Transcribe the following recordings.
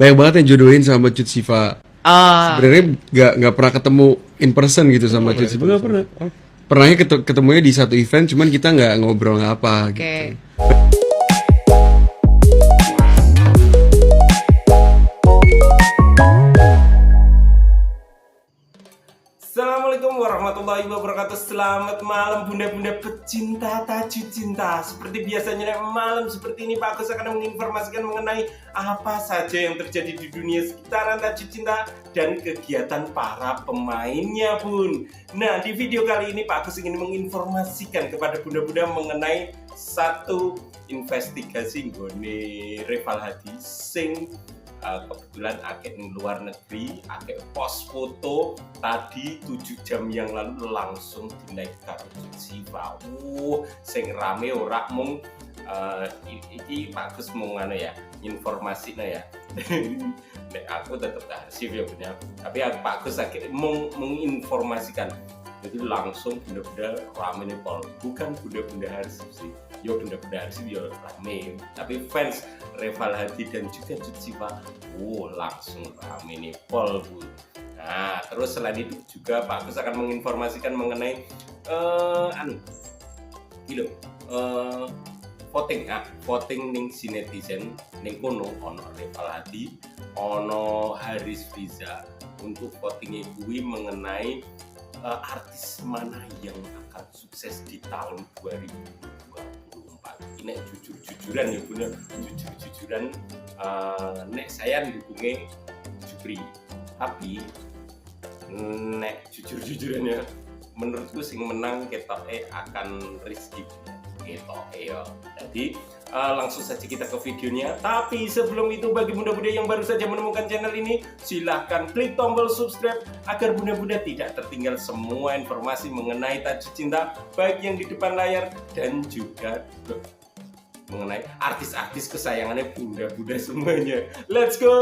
banyak banget yang jodohin sama Cut Siva. Ah, Sebenarnya nggak pernah ketemu in person gitu sama Cut Siva, nggak pernah. Pernahnya ketemunya di satu event, cuman kita nggak ngobrol nggak apa oke. gitu. Assalamualaikum warahmatullahi wabarakatuh. Selamat malam bunda-bunda pecinta tajud cinta. Seperti biasanya malam seperti ini Pak Agus akan menginformasikan mengenai apa saja yang terjadi di dunia sekitaran tajud cinta dan kegiatan para pemainnya bun. Nah di video kali ini Pak Agus ingin menginformasikan kepada bunda-bunda mengenai satu investigasi nggone Reval Hadi sing kebetulan akeh di luar negeri, akeh post foto tadi 7 jam yang lalu langsung dinaikkan Siva. Sing rame ora mung iki Pak Gus mau ngono ya, informasinya ya. Nek aku tetap arsip ya punya. Tapi Pak Gus akhirnya menginformasikan. Jadi langsung bunda-bunda rame nih pol, bukan bunda-bunda arsip sih. Yo bunda-bunda arsip yo rame, tapi fans Reval Hadi dan juga Cut Siva, langsung rame nih pol bu. Nah terus selain itu juga Pak Agus akan menginformasikan mengenai voting ning si netizen ning kono ono Reval Hadi, ono Haris Friza untuk votingnya gue mengenai artis mana yang akan sukses di tahun 2024. Ini jujur-jujuran ya bener, jujur-jujuran nek saya didukungnya Jupri. Tapi nek jujur-jujuran ya menurutku sing menang ketoke akan Rizky ketoke ya. Jadi langsung saja kita ke videonya. Tapi sebelum itu bagi bunda-bunda yang baru saja menemukan channel ini, silahkan klik tombol subscribe agar bunda-bunda tidak tertinggal semua informasi mengenai tajud cinta, baik yang di depan layar dan juga mengenai artis-artis kesayangannya bunda-bunda semuanya. Let's go!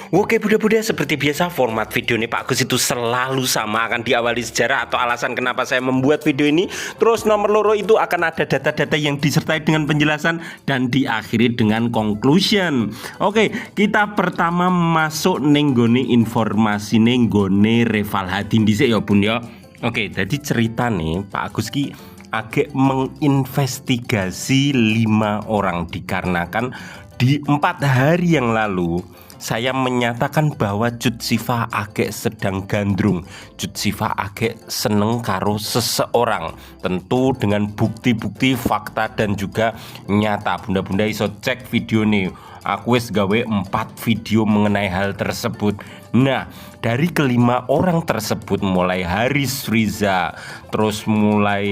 Oke bunda-bunda, seperti biasa format video ini Pak Agus itu selalu sama, akan diawali sejarah atau alasan kenapa saya membuat video ini. Terus nomor loro itu akan ada data-data yang disertai dengan penjelasan dan diakhiri dengan conclusion. Oke, kita pertama masuk nenggone informasi nenggone Reval Hadi dhisik ya bun ya. Oke, jadi cerita nih Pak Agus ki agak menginvestigasi 5 orang dikarenakan di 4 hari yang lalu saya menyatakan bahwa Cut Siva agak sedang gandrung. Cut Siva agak seneng karo seseorang, tentu dengan bukti-bukti fakta dan juga nyata. Bunda-bunda iso cek video nih. Aku wis gawe 4 video mengenai hal tersebut. Nah, dari kelima orang tersebut, mulai Haris Friza, terus mulai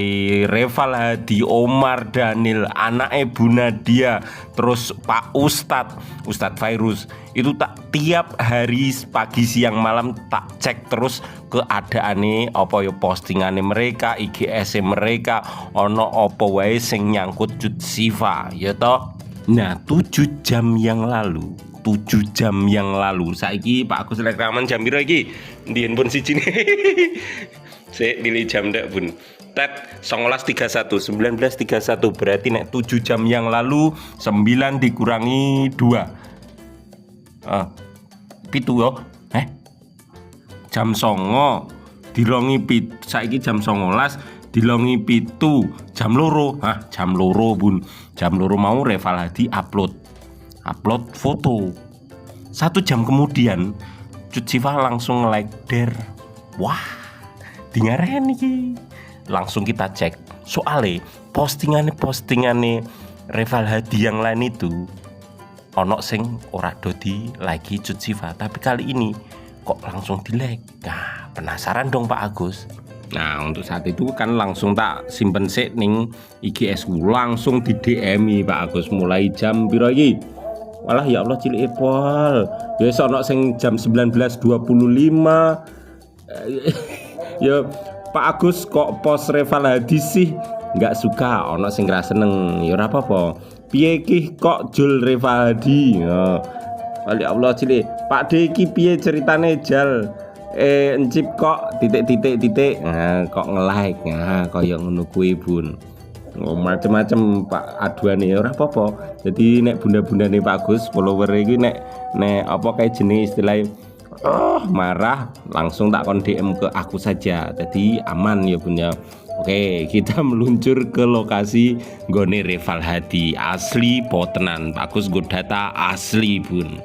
Reval Hadi, Omar Daniel, anaknya Bu Nadia, terus Pak Ustadz Fairuz, itu tak tiap hari pagi siang malam tak cek terus keadaannya apa ya, postingannya mereka, IGS mereka, ono apa wae sing nyangkut Cut Siva, ya toh. Nah 7 jam yang lalu saiki Pak Agus lek rekaman jam piro iki? Ndi handphone siji ne. Sik pilih jam ndak bun. Tet 19.31 berarti nek 7 jam yang lalu 9 dikurangi 2 pitu yo. Jam 09 dilongi pit saiki jam 19 dilongi pitu jam loro. Jam loro bun. Jam loro mau Reval Hadi upload foto. 1 jam kemudian Cut Siva langsung like der. Wah, dingaren iki. Langsung kita cek. Soalnya postingane Reval Hadi yang lain itu ono sing ora dodi lagi Cut Siva, tapi kali ini kok langsung di like. Nah, penasaran dong Pak Agus. Nah untuk saat itu kan langsung tak simpen sik ning IGS ku, langsung di DM Pak Agus mulai jam piro iki? Walah ya Allah cilik pol. Ya ono sing jam 19.25. Ya Pak Agus kok post Reval Hadi sih? Enggak suka, ono sing ra seneng. Ya ora apa-apa. Piye iki kok jul Reval Hadi? Ya Allah cilik. Pak De iki piye ceritane jal? encip kok titik nah, kok nge-like nah kaya ngono kuwi Bun. Macem-macem Pak aduane ora apa-apa. Jadi nek bunda-bundane Pak Agus follower iki nek apa kayak jenis istilah marah langsung tak kon DM ke aku saja. Jadi aman ya Bun ya. Oke, kita meluncur ke lokasi nggone Reval Hadi. Asli potenan. Pak Agus nggo data asli Bun.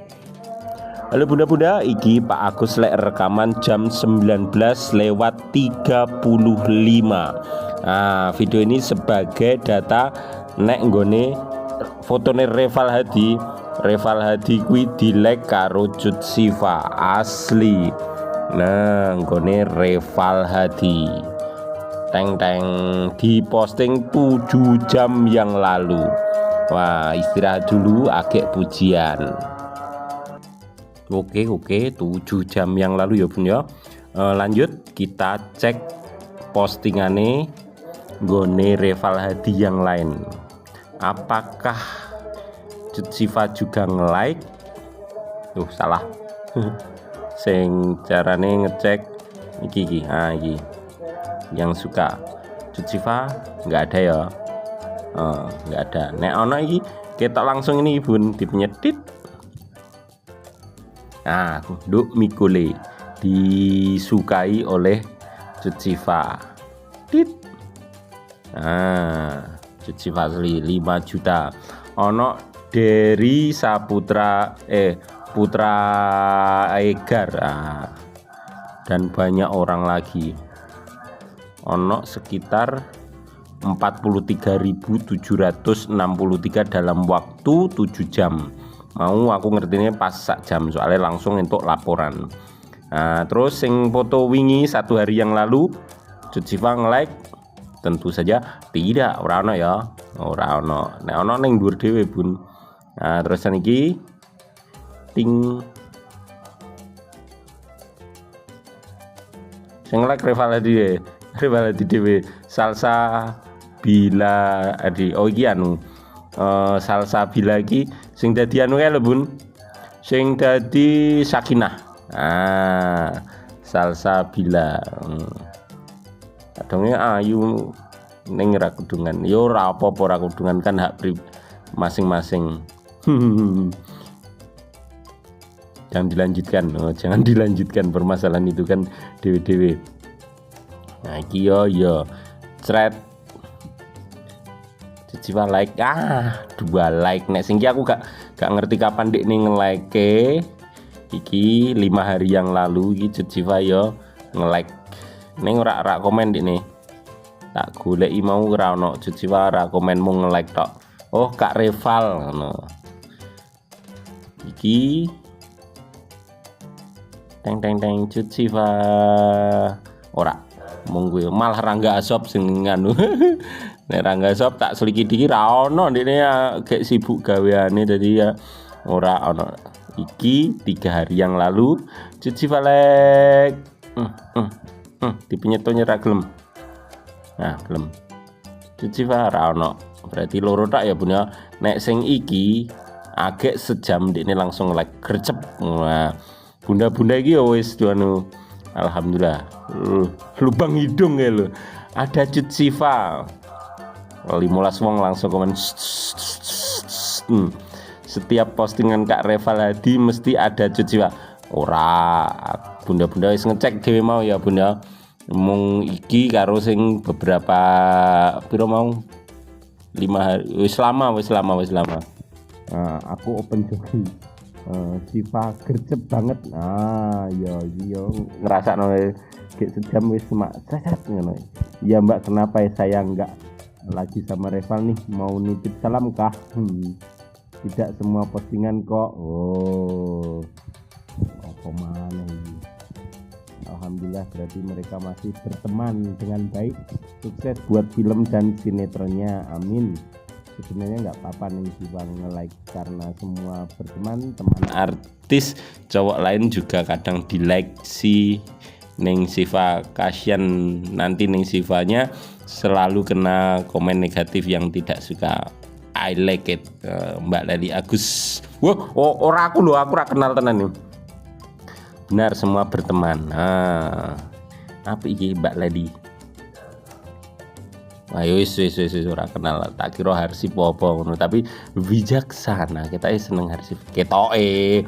Halo bunda-bunda, iki Pak Agus lek rekaman jam 19:35. Nah, video ini sebagai data nek nggone fotone Reval Hadi. Reval Hadi kuwi di-like karo Cut Siva asli. Nah, nggone Reval Hadi. Teng di posting 7 jam yang lalu. Wah, istirahat dulu agak pujian. Oke 7 jam yang lalu ya Bun ya. Lanjut kita cek postingane nggone Reval Hadi yang lain. Apakah Cut Siva juga nge-like? Salah. Sing carane ngecek iki. Nah, iki. Yang suka Cut Siva nggak ada ya. Nggak ada. Nek ono iki ketok langsung ini Bun dipenyetit. Nah, Duk Mikule disukai oleh Cut Siva. Nah, Cut Siva asli 5 juta. Ono dari Saputra Putra Egar dan banyak orang lagi. Ono sekitar 43.763 dalam waktu 7 jam. Mau aku ngertinya pas sak jam soalnya langsung untuk laporan. Nah, terus sing foto wingi 1 hari yang lalu Cut Siva nge-like tentu saja tidak ora ono ya. Ora ono. Nek ono ning dhuwur dhewe Bun. Nah, terus iki ting sing nge-like Reval Hadi dhewe Salsa Bila Adi. Oh iki anu Salsa Bila iki sing dadi anu kae lho Bun. Sing dadi Sakinah. Salsa Bila. Kadangnya ayu ning ra kudungan. Ya ora apa-apa ra kudungan kan hak masing-masing. Jangan dilanjutkan permasalahan itu kan dewe-dewe. Nah iki yo thread Siva like 2 like. Nek sing aku gak ngerti kapan dik ning nge-like iki 5 hari yang lalu iki Siva yo nge-like ning ora komen dik nih. Tak goleki mau ora ono Siva ora komen mung nge-like tok. Oh Kak Reval ngono. Iki teng Siva ora mung gue malah Rangga Asop sing nganu. Nek Rangga Asop tak seliki dikit ra ono ndekne gek sibuk gaweane dadi ya ora ono. Iki 3 hari yang lalu Siva lek dipenyetonnya ra gelem. Nah, gelem. Siva ra ono. Berarti loro tak ya Bun ya. Nek sing iki agak sejam ndekne langsung like gercep. Nah, bunda-bunda iki ya wis anu alhamdulillah. Lubang hidung ya lo. Ada Cut Siva. 15 wong langsung komen. Setiap postingan Kak Reval Hadi mesti ada Cut Siva. Ora, bunda-bunda wis ngecek dhewe mau ya Bun ya. Mung iki karo sing beberapa piro mau 5 hari wis lama. Nah, aku open joki. Siva gercep banget. Iya ngrasakno gek sejam wis mak seset ngono. Ya Mbak, kenapa ya saya enggak lagi sama Reval nih, mau nitip salam kah? Tidak semua postingan kok. Apa mana ini? Alhamdulillah berarti mereka masih berteman dengan baik. Sukses buat film dan sinetronnya, amin. Sebenarnya nggak apa-apa nih Siva nge-like karena semua berteman. Teman artis cowok lain juga kadang di like si Neng Siva. Kasian nanti Neng Sivanya selalu kena komen negatif yang tidak suka. I like it. Mbak Lali Agus. Wah, ora aku loh, aku ora kenal tenan nih. Benar, semua berteman. Nah, apa iki Mbak Lady? Ayo wis ora kenal, tak kira Harsip apa ngono, tapi bijaksana. Kita seneng Harsip ketoke.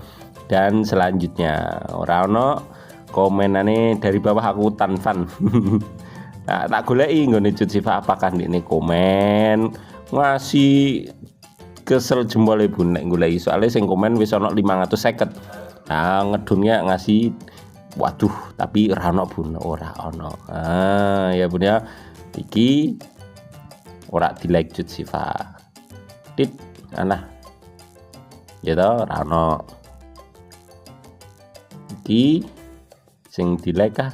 Dan selanjutnya ora ono komenane dari bawah aku Tanfan. Nah, tak goleki nggone Cut Siva apakah ini komen ngasih kesel jempol ibu nek goleki soalnya sing komen wis ono 550. Nah, ngedunnya ngasih waduh tapi ora ono Bun, ora ono. Ya Bun ya. Iki ora di like Cut Siva. Tit anah. Ya toh ora ono. Iki sing di like kah?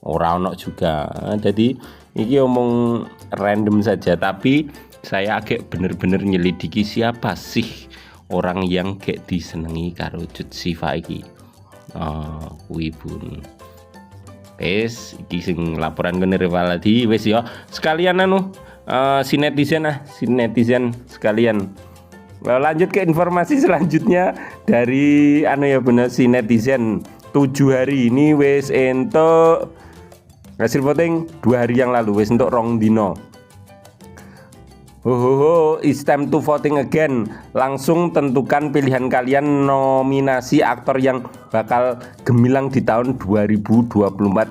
Ora ono juga. Jadi iki omong random saja, tapi saya agak bener-bener nyelidiki siapa sih orang yang gak disenengi karo Cut Siva iki. Kuwi Bun. Wes iki sing laporan kene Rivaldi wes ya. Sekalian si netizen sekalian. Lanjut ke informasi selanjutnya dari ya bener si netizen 7 hari ini wes entuk hasil voting 2 hari yang lalu wes untuk rong dino. It's time to voting again. Langsung tentukan pilihan kalian nominasi aktor yang bakal gemilang di tahun 2024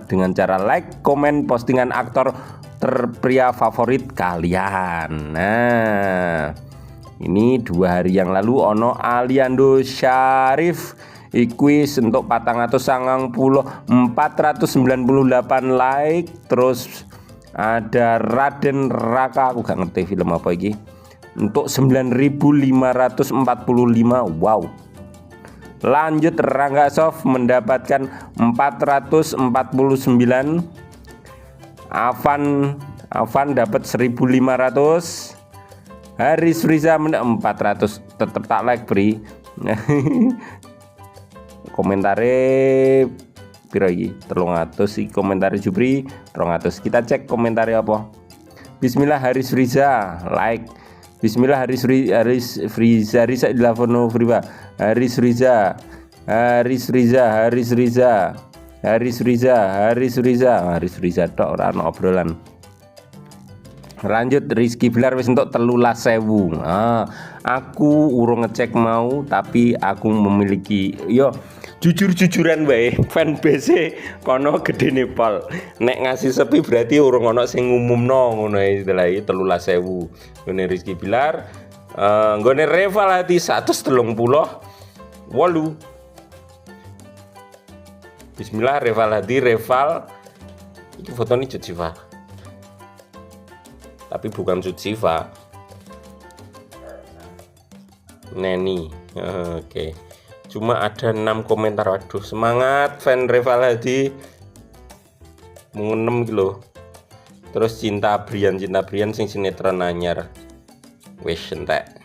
dengan cara like, komen, postingan aktor terpria favorit kalian. Nah, ini 2 hari yang lalu ono Aliando Syarif Iquis untuk 498 like. Terus ada Raden Raka, aku gak ngerti film apa iki, untuk 9.545. Wow. Lanjut Rangga Sof mendapatkan 449. Avan dapat 1.500. Haris Riza 400. Tetep tak like Bri. Komentare piro iki? 300 iki komentare Jupri 300. Kita cek komentare apa. Bismillah Haris Riza like. Bismillah Haris Riza dilafono Friba. Haris Riza tok ora ono obrolan. Lanjut Rizky Bilar wis entuk 13.000. Aku urung ngecek mau tapi aku memiliki jujur-jujuran wae fanbase kono gede Nepal. Nek ngasih sepi berarti urung ono sing ngumumno ngono istilah iki 13.000. Ngene Rizky Bilar nggone Reval Hati 138. Bismillah Reval Hati iki fotone Cut Siva. Tapi bukan Cut Siva. Neni. Oke. Cuma ada 6 komentar. Waduh, semangat fan Reval Hadi. Mung 6 kilo. Terus cinta Brian sing sinetron anyar. Wis entek.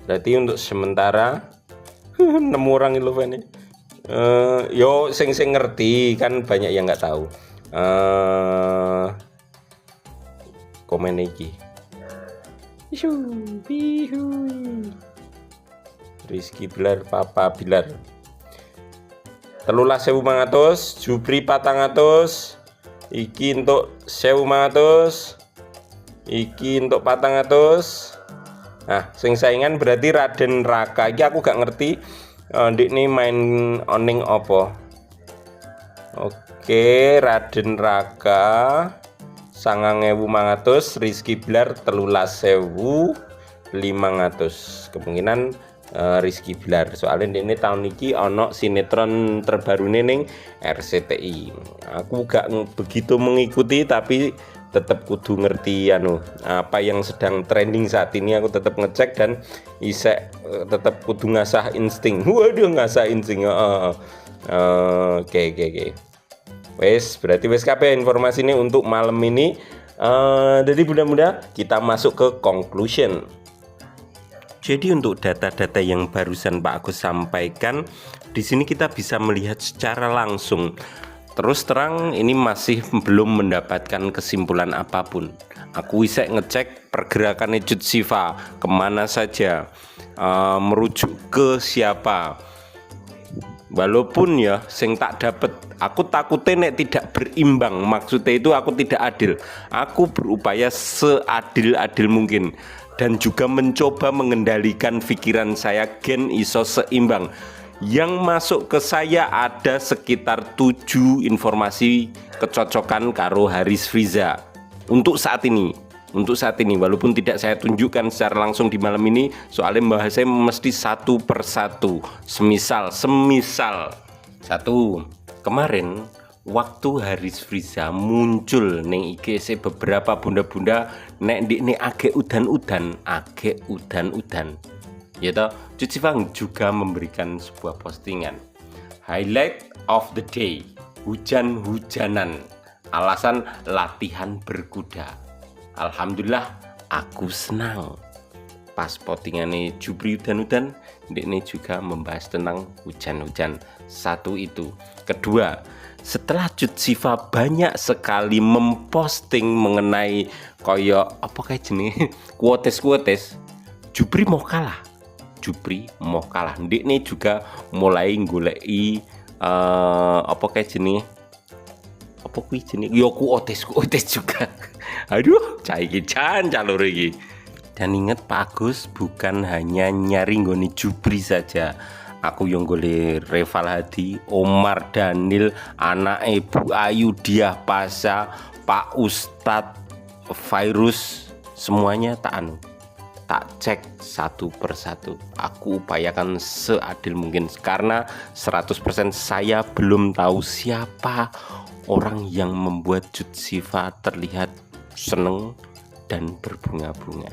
Berarti untuk sementara 6 orang itu fan. Yo sing ngerti kan banyak yang nggak tahu. Komen iki. Rizky Bilar Papa Bilar 13.500. Jupri 400. Iki untuk 1.500. Iki untuk 400. Nah sing saingan berarti Raden Raka. Iki aku gak ngerti ndik nih main oning opo. Oke Raden Raka 9.500. Rizky Bilar 13.500. Kemungkinan Rizky Bilar soalnya ini tahun ini ono sinetron terbaru ning RCTI. Aku gak begitu mengikuti tapi tetap kudu ngerti apa yang sedang trending saat ini. Aku tetap ngecek dan isek tetap kudu ngasah insting. Waduh ngasah insting. Oke. Wes berarti wes kabeh informasi ini untuk malam ini. Jadi mudah-mudahan kita masuk ke conclusion. Jadi untuk data-data yang barusan Pak Agus sampaikan, di sini kita bisa melihat secara langsung. Terus terang ini masih belum mendapatkan kesimpulan apapun. Aku bisa ngecek pergerakan Cut Siva kemana saja, merujuk ke siapa. Walaupun ya sing tak dapat, aku takutnya nek tidak berimbang. Maksudnya itu aku tidak adil. Aku berupaya seadil-adil mungkin dan juga mencoba mengendalikan pikiran saya gen iso seimbang. Yang masuk ke saya ada sekitar 7 informasi kecocokan karo Haris Friza untuk saat ini. Untuk saat ini, walaupun tidak saya tunjukkan secara langsung di malam ini, soalnya bahasanya mesti satu persatu. Semisal satu, kemarin waktu Haris Friza muncul neng IGC beberapa bunda-bunda nek age udan-udan, ya toh, Cuci Fang juga memberikan sebuah postingan highlight of the day, hujan-hujanan, alasan latihan berkuda. Alhamdulillah aku senang. Pas postingannya Jupri udan-udan, ini juga membahas tentang hujan-hujan. Satu itu. Kedua, setelah Cut Siva banyak sekali memposting mengenai koyo apa kayak jenis kuotes, Jupri mau kalah. Ini juga mulai goleki apa kayak jenis apa kuwi jenenge yo kuotes juga. Aduh, caiki calur iki. Dan ingat Pak Agus bukan hanya nyari nggone Jupri saja. Aku yang golek Reval Hadi, Omar Daniel, anak Ibu Ayu Diah Pasha, Pak Ustadz Virus, semuanya tak cek satu persatu. Aku upayakan seadil mungkin karena 100% saya belum tahu siapa orang yang membuat Cut Siva terlihat seneng dan berbunga-bunga.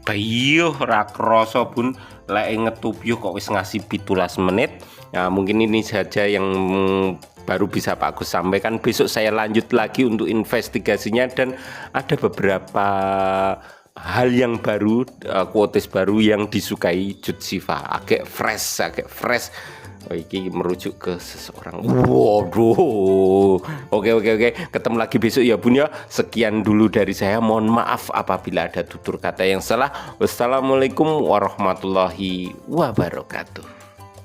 Bayo rakroso pun lek ngetupyo kok wis ngasih 17 menit. Nah, mungkin ini saja yang baru bisa Pak Agus sampaikan. Besok saya lanjut lagi untuk investigasinya dan ada beberapa hal yang baru, quotes baru yang disukai Cut Siva. Agak fresh. Oh, ini merujuk ke seseorang. Waduh. Oke. Ketemu lagi besok ya Bun ya. Sekian dulu dari saya. Mohon maaf apabila ada tutur kata yang salah. Wassalamualaikum warahmatullahi wabarakatuh.